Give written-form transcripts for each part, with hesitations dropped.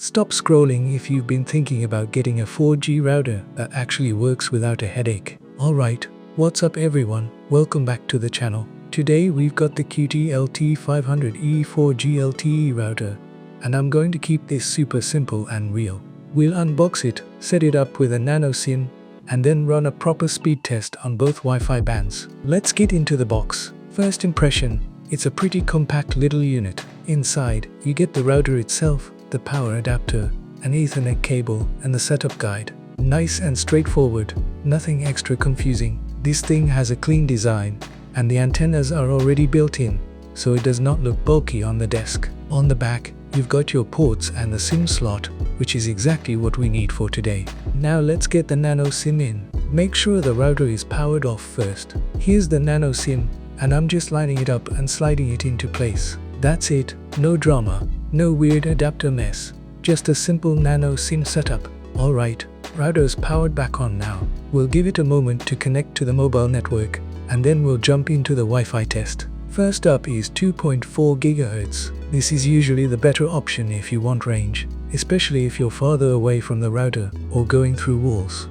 Stop scrolling if you've been thinking about getting a 4G router that actually works without a headache. Alright, what's up everyone? Welcome back to the channel. Today we've got the Cudy LT500E 4G LTE router, and I'm going to keep this super simple and real. We'll unbox it, set it up with a Nano SIM, and then run a proper speed test on both Wi-Fi bands. Let's get into the box. First impression, it's a pretty compact little unit. Inside, you get the router itself, the power adapter, an Ethernet cable, and the setup guide. Nice and straightforward, nothing extra confusing. This thing has a clean design, and the antennas are already built in, so it does not look bulky on the desk. On the back, you've got your ports and the SIM slot, which is exactly what we need for today. Now let's get the Nano SIM in. Make sure the router is powered off first. Here's the Nano SIM, and I'm just lining it up and sliding it into place. That's it, no drama, no weird adapter mess, just a simple Nano SIM setup. Alright, router's powered back on now. We'll give it a moment to connect to the mobile network, and then we'll jump into the Wi-Fi test. First up is 2.4 GHz. This is usually the better option if you want range, especially if you're farther away from the router or going through walls.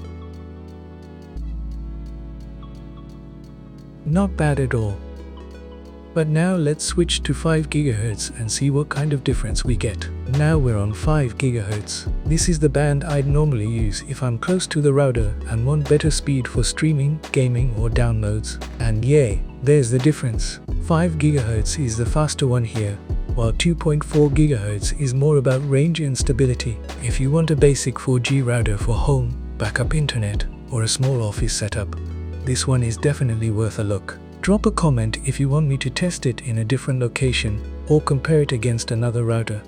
Not bad at all. But now let's switch to 5 GHz and see what kind of difference we get. Now we're on 5 GHz. This is the band I'd normally use if I'm close to the router and want better speed for streaming, gaming or downloads. And yay, there's the difference. 5 GHz is the faster one here, while 2.4 GHz is more about range and stability. If you want a basic 4G router for home, backup internet, or a small office setup, this one is definitely worth a look. Drop a comment if you want me to test it in a different location or compare it against another router.